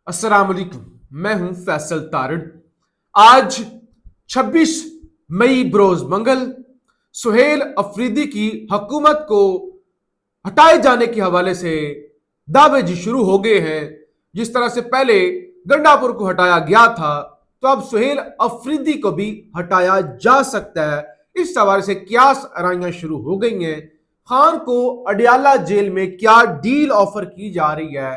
अस्सलाम वालेकुम। मैं हूं फैसल तारड़। आज 26 मई बरोज मंगल सुहेल अफरीदी की हुकूमत को हटाए जाने के हवाले से दावे जी शुरू हो गए हैं। जिस तरह से पहले गंडापुर को हटाया गया था, तो अब सुहेल अफरीदी को भी हटाया जा सकता है। इस हवाले से क्यास आराइयां शुरू हो गई हैं। खान को अडियाला जेल में क्या डील ऑफर की जा रही है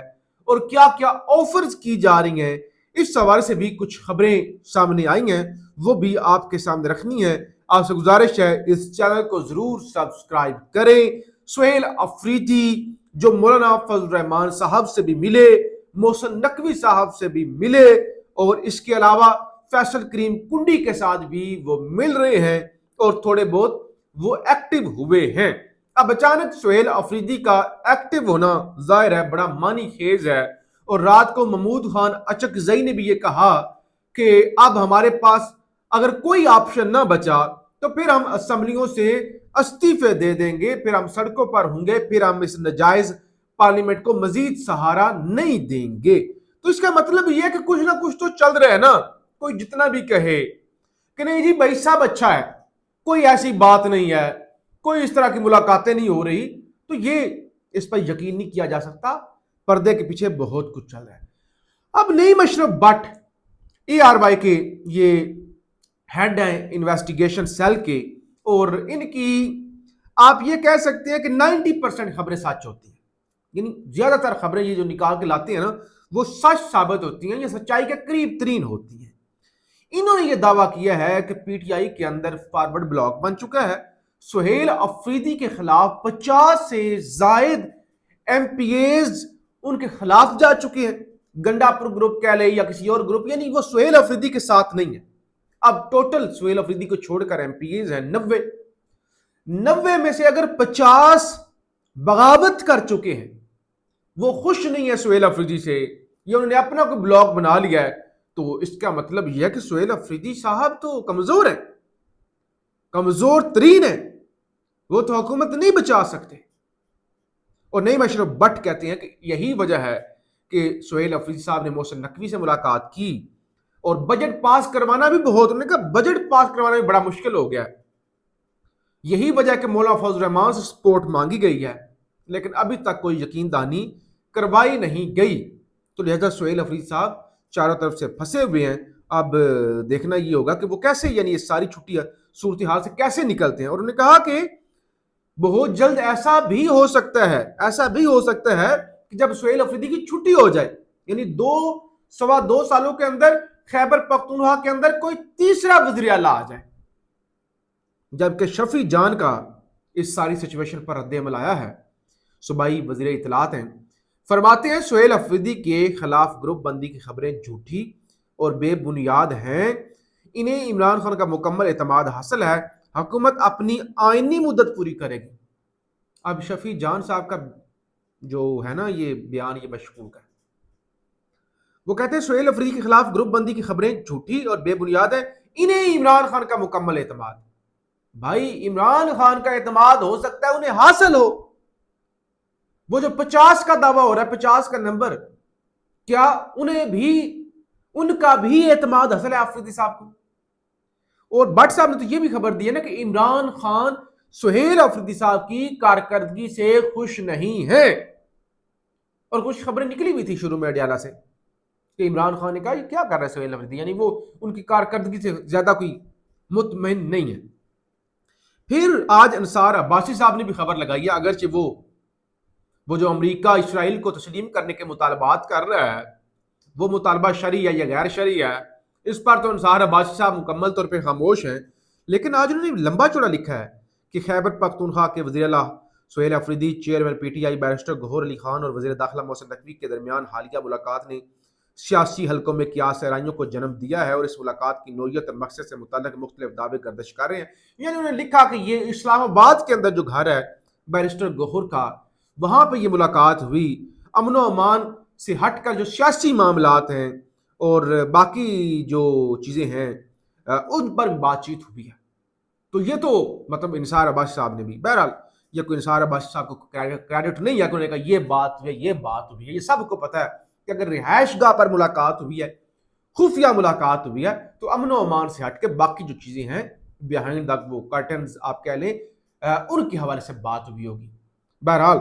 और क्या क्या ऑफर्स की जा रही हैं, इस हवाले से भी कुछ खबरें सामने आई हैं, वो भी आपके सामने रखनी है। आपसे गुजारिश है इस चैनल को जरूर सब्सक्राइब करें। सुहेल अफरीदी जो मौलाना फजल रहमान साहब से भी मिले, मोहसिन नकवी साहब से भी मिले और इसके अलावा फैसल करीम कुंडी के साथ भी वो मिल रहे हैं और थोड़े बहुत वो एक्टिव हुए हैं। अब अचानक सुहेल अफरीदी का एक्टिव होना जाहिर है बड़ा मानी खेज है। और रात को महमूद खान अचकजई ने भी ये कहा कि अब हमारे पास अगर कोई ऑप्शन ना बचा तो फिर हम असेंबलियों से इस्तीफे दे देंगे, फिर हम सड़कों पर होंगे, फिर हम इस नाजायज पार्लियामेंट को मजीद सहारा नहीं देंगे। तो इसका मतलब यह है कि कुछ ना कुछ तो चल रहा है ना। कोई जितना भी कहे कि नहीं जी भाई साहब अच्छा है, कोई ऐसी बात नहीं है, कोई इस तरह की मुलाकातें नहीं हो रही, तो ये इस पर यकीन नहीं किया जा सकता। पर्दे के पीछे बहुत कुछ चल रहा है। अब नईम अशरफ भट्ट ARY के ये हेड हैं इन्वेस्टिगेशन सेल के, और इनकी आप ये कह सकते हैं कि 90% खबरें सच होती हैं। यानी ज्यादातर खबरें ये जो निकाल के लाते हैं ना, वो सच साबित होती हैं, ये सच्चाई के करीब तरीन होती हैं। इन्होंने ये दावा किया है कि PTI के अंदर फॉरवर्ड ब्लॉक बन चुका है। सुहेल अफरीदी के खिलाफ 50 से जायद MPAs उनके खिलाफ जा चुके हैं। गंडापुर ग्रुप कह ले या किसी और ग्रुप, यानी वो सुहेल अफरीदी के साथ नहीं है। अब टोटल सुहेल अफरीदी को छोड़कर MPAs हैं 90 में से अगर 50 बगावत कर चुके हैं, वो खुश नहीं है सुहेल अफरीदी से, ये उन्होंने अपना कोई ब्लॉक बना लिया है, तो इसका मतलब यह है कि सुहेल अफरीदी साहब तो कमजोर है, कमजोर तरीन है, वो तो हुकूमत नहीं बचा सकते। और नईम अशरफ भट्ट कहते हैं कि यही वजह है कि सुहेल अफरीदी साहब ने मोहसिन नकवी से मुलाकात की और बजट पास करवाना भी बहुत, उन्होंने कहा बजट पास करवाना भी बड़ा मुश्किल हो गया है। यही वजह कि मौलाना फजल रहमान से सपोर्ट मांगी गई है, लेकिन अभी तक कोई यकीन दहानी करवाई नहीं गई। तो लिहाजा सुहेल अफरीदी साहब चारों तरफ से फंसे हुए हैं। अब देखना ये होगा कि वो कैसे, यानी ये सारी छुट्टियां सूरत हाल से कैसे निकलते हैं। और उन्होंने कहा कि बहुत जल्द ऐसा भी हो सकता है कि जब सुहेल अफरीदी की छुट्टी हो जाए, यानी 2 सालों के अंदर खैबर पख्तूनख्वा के अंदर कोई तीसरा वज़ीर आला आ जाए। जबकि शफी जान का इस सारी सिचुएशन पर रद्द-ए-अमल आया है। सूबाई वज़ीर इत्तलात हैं, फरमाते हैं सुहेल अफरीदी के खिलाफ ग्रुप बंदी की खबरें झूठी और बेबुनियाद हैं। इन्हें इमरान खान का मुकम्मल एतमाद हासिल है, हुकूमत अपनी आईनी मुद्दत पूरी करेगी। अब शफी जान साहब का जो है ना ये बयान, ये मशकूक है। वो कहते हैं सुहेल अफरीदी के खिलाफ ग्रुप बंदी की खबरें झूठी और बेबुनियाद है, इन्हें इमरान खान का मुकम्मल एतमाद। भाई इमरान खान का एतमाद हो सकता है उन्हें हासिल हो, वो जो 50 का दावा हो रहा है, 50 का नंबर, क्या उन्हें भी, उनका भी एतमाद हासिल है अफरीदी साहब को। और भट्ट साहब ने तो ये भी खबर दी है ना कि इमरान खान सुहेल अफरीदी साहब की कारकर्दगी से खुश नहीं है। और कुछ खबरें निकली हुई थी शुरू में अडियाला से कि इमरान खान ने कहा ये क्या कर रहा है सुहेल अफरीदी, यानी वो उनकी कारकर्दगी से ज्यादा कोई मुतमईन नहीं है। फिर आज अंसार अब्बासी साहब ने भी खबर लगाई है, अगरचे वो जो अमेरिका इसराइल को तस्लीम करने के मुतालबात कर रहा है, वो मुतालबा शरई है या गैर शरई है, इस पर तो अंसार अब्बासी साहब मुकम्मल तौर पर खामोश हैं। लेकिन आज उन्होंने लंबा चौड़ा लिखा है कि खैबर पख्तूनख्वा के वज़ीर आला Suhail Afridi, chairman PTI barrister Gohar Ali Khan और वज़ीर दाखिला मोहसिन नकवी के दरमियान हालिया मुलाकात ने सियासी हलकों में कियास आराइयों को जन्म दिया है और इस मुलाकात की नोयत और मकसद से मुताल्लिक़ मुख्तलिफ दावे गर्दिश कर रहे हैं। यानी उन्होंने लिखा कि ये इस्लामाबाद के अंदर जो घर है बैरिस्टर गौहर का, वहां पर यह मुलाकात हुई। अमन व अमान से हटकर जो सियासी मामलात हैं और बाकी जो चीज़ें हैं उन पर बातचीत हुई है। तो ये तो मतलब इंसार अब्बासी साहब ने भी, बहरहाल ये कोई इंसार अब्बासी साहब को क्रेडिट नहीं है कि उन्होंने कहा ये बात हुई है, ये सबको पता है کہ اگر رہائش گاہ پر ملاقات ہوئی ہے، خفیہ ملاقات ہوئی ہے، تو امن و امان سے ہٹ کے باقی جو چیزیں ہیں بیہائنڈ دا وہ کرٹنز آپ کہہ لیں ان کے حوالے سے بات ہوئی ہوگی. بہرحال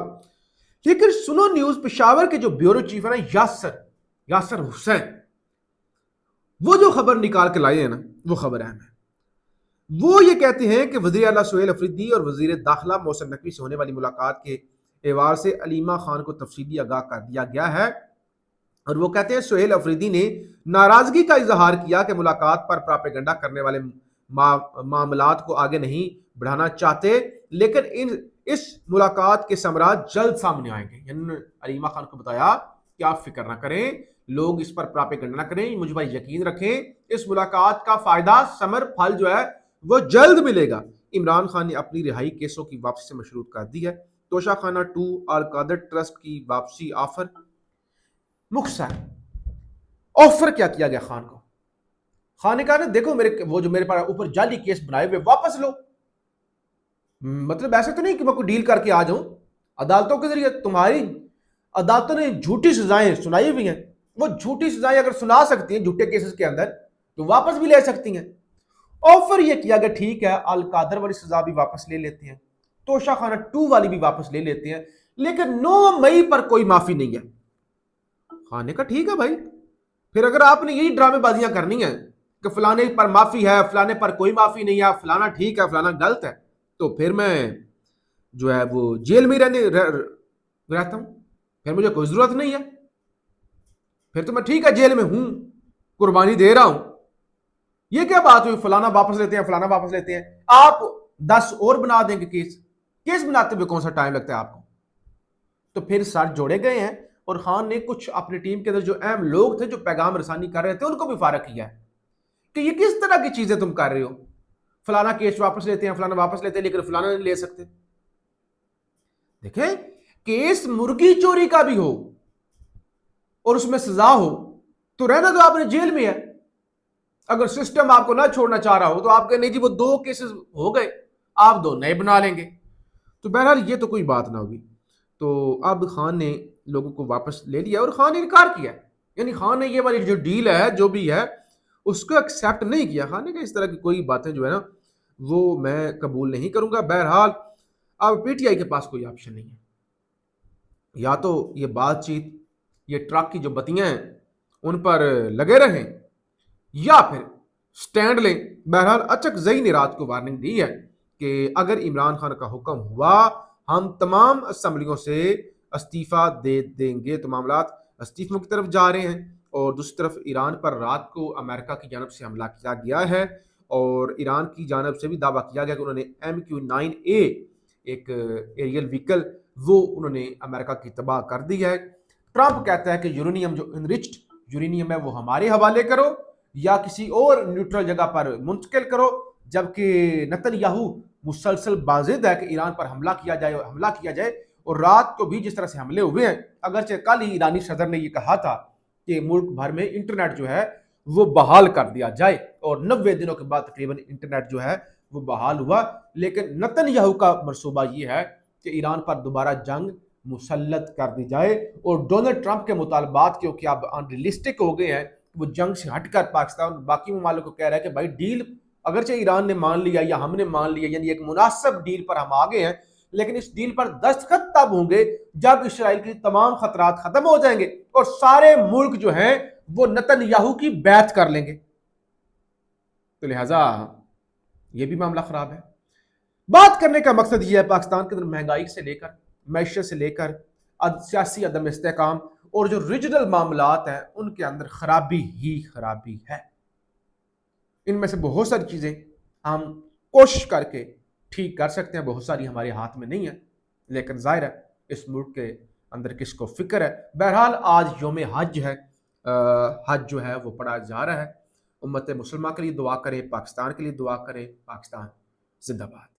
لیکن سنو نیوز پشاور کے جو بیورو چیف ہے نا یاسر حسین، وہ جو خبر نکال کے لائے ہیں نا وہ خبر اہم ہے. وہ یہ کہتے ہیں کہ وزیر اعلیٰ سہیل افریدی اور وزیر داخلہ محسن نقوی سے ہونے والی ملاقات کے اعتبار سے علیمہ خان کو تفصیلی آگاہ کر دیا گیا ہے. اور وہ کہتے ہیں سہیل افریدی نے ناراضگی کا اظہار کیا کہ ملاقات پر پراپیگنڈا کرنے والے معاملات کو آگے نہیں بڑھانا چاہتے، لیکن اس ملاقات کے ثمرات جلد سامنے آئیں گے. یعنی علیمہ خان کو بتایا کہ آپ فکر نہ کریں، لوگ اس پر پراپیگنڈا نہ کریں، مجھ پر یقین رکھیں، اس ملاقات کا فائدہ ثمر پھل جو ہے وہ جلد ملے گا. عمران خان نے اپنی رہائی کیسوں کی واپسی سے مشروط کر دی ہے. توشہ خانہ 2 القادر ٹرسٹ کی واپسی آفر مختصر آفر کیا گیا خان کو. خان نے کہا نا دیکھو وہ جو میرے پاس اوپر جعلی کیس بنائے ہوئے واپس لو. مطلب ایسے تو نہیں کہ میں کوئی ڈیل کر کے آ جاؤں. عدالتوں کے ذریعے تمہاری عدالتوں نے جھوٹی سزائیں سنائی ہوئی ہیں، وہ جھوٹی سزائیں اگر سنا سکتی ہیں جھوٹے کیسز کے اندر تو واپس بھی لے سکتی ہیں. آفر یہ کیا گیا ٹھیک ہے القادر والی سزا بھی واپس لے لیتے ہیں، توشہ خانہ 2 والی بھی واپس لے لیتے ہیں، لیکن 9 مئی پر کوئی معافی نہیں ہے. خان نے کہا ٹھیک ہے بھائی، پھر اگر آپ نے یہی ڈرامے بازیاں کرنی ہیں کہ فلانے پر معافی ہے، فلانے پر کوئی معافی نہیں ہے، فلانا ٹھیک ہے فلانا غلط ہے، تو پھر میں جو ہے وہ جیل میں رہتا ہوں، پھر مجھے کوئی ضرورت نہیں ہے، پھر تو میں ٹھیک ہے جیل میں ہوں، قربانی دے رہا ہوں. یہ کیا بات ہوئی فلانا واپس لیتے ہیں فلانا واپس لیتے ہیں. آپ 10 اور بنا دیں گے کیس بناتے ہوئے کون سا ٹائم لگتا ہے آپ کو. تو پھر سر جوڑے گئے ہیں اور خان نے کچھ اپنی ٹیم کے اندر جو اہم لوگ تھے جو پیغام رسانی کر رہے تھے ان کو بھی فارغ کیا ہے کہ یہ کس طرح کی چیزیں تم کر رہے ہو. فلانا کیس واپس لیتے ہیں فلانا واپس لیتے ہیں لیکن فلانا نہیں لے سکتے. دیکھیں کیس مرغی چوری کا بھی ہو اور اس میں سزا ہو تو رہنا تو آپ نے جیل میں ہے. اگر سسٹم آپ کو نہ چھوڑنا چاہ رہا ہو تو آپ کہنے جی وہ 2 کیسز ہو گئے آپ 2 نئے بنا لیں گے. تو بہرحال یہ تو کوئی بات نہ ہوگی. تو اب خان نے لوگوں کو واپس لے لیا اور خان نے انکار کیا، یعنی خان نے یہ والی جو ڈیل ہے جو بھی ہے اس کو ایکسیپٹ نہیں کیا. خان نے کہا اس طرح کی کوئی باتیں جو ہے نا وہ میں قبول نہیں کروں گا. بہرحال اب پی ٹی آئی کے پاس کوئی آپشن نہیں ہے، یا تو یہ بات چیت یہ ٹرک کی جو بتیاں ہیں ان پر لگے رہیں یا پھر سٹینڈ لیں. بہرحال اچک زئی نے رات کو وارننگ دی ہے کہ اگر عمران خان کا حکم ہوا ہم تمام اسمبلیوں سے استعفیٰ دے دیں گے. تو معاملات استعفوں کی طرف جا رہے ہیں اور دوسری طرف ایران پر رات کو امریکہ کی جانب سے حملہ کیا گیا ہے اور ایران کی جانب سے بھی دعویٰ کیا گیا کہ انہوں نے MQ-9A ایک ایریل وہیکل وہ انہوں نے امریکہ کی تباہ کر دی ہے. ٹرمپ کہتا ہے کہ یورینیم جو انرچڈ یورینیم ہے وہ ہمارے حوالے کرو یا کسی اور نیوٹرل جگہ پر منتقل کرو، جبکہ نتن یاہو مسلسل بازد ہے کہ ایران پر حملہ کیا جائے. اور رات کو بھی جس طرح سے حملے ہوئے ہیں، اگرچہ کل ہی ایرانی صدر نے یہ کہا تھا کہ ملک بھر میں انٹرنیٹ جو ہے وہ بحال کر دیا جائے اور 90 دنوں کے بعد تقریباً انٹرنیٹ جو ہے وہ بحال ہوا. لیکن نتن یاہو کا منصوبہ یہ ہے کہ ایران پر دوبارہ جنگ مسلط کر دی جائے اور ڈونلڈ ٹرمپ کے مطالبات کیونکہ اب انریلسٹک ہو گئے ہیں، وہ جنگ سے ہٹ کر پاکستان باقی ممالک کو کہہ رہا ہے کہ بھائی ڈیل اگرچہ ایران نے مان لیا یا ہم نے مان لیا، یعنی ایک مناسب ڈیل پر ہم آگے ہیں، لیکن اس ڈیل پر دستخط تب ہوں گے جب اسرائیل کی تمام خطرات ختم ہو جائیں گے اور سارے ملک جو ہیں وہ نتن یاہو کی بیعت کر لیں گے. تو لہٰذا یہ بھی معاملہ خراب ہے. بات کرنے کا مقصد یہ ہے پاکستان کے اندر مہنگائی سے لے کر معیشت سے لے کر سیاسی عدم استحکام اور جو ریجنل معاملات ہیں ان کے اندر خرابی ہی خرابی ہے. ان میں سے بہت ساری چیزیں ہم کوشش کر کے ٹھیک کر سکتے ہیں، بہت ساری ہمارے ہاتھ میں نہیں ہے، لیکن ظاہر ہے اس ملک کے اندر کس کو فکر ہے. بہرحال آج یوم حج ہے، حج جو ہے وہ پڑھا جا رہا ہے. امت مسلمہ کے لیے دعا کریں، پاکستان کے لیے دعا کریں. پاکستان زندہ باد.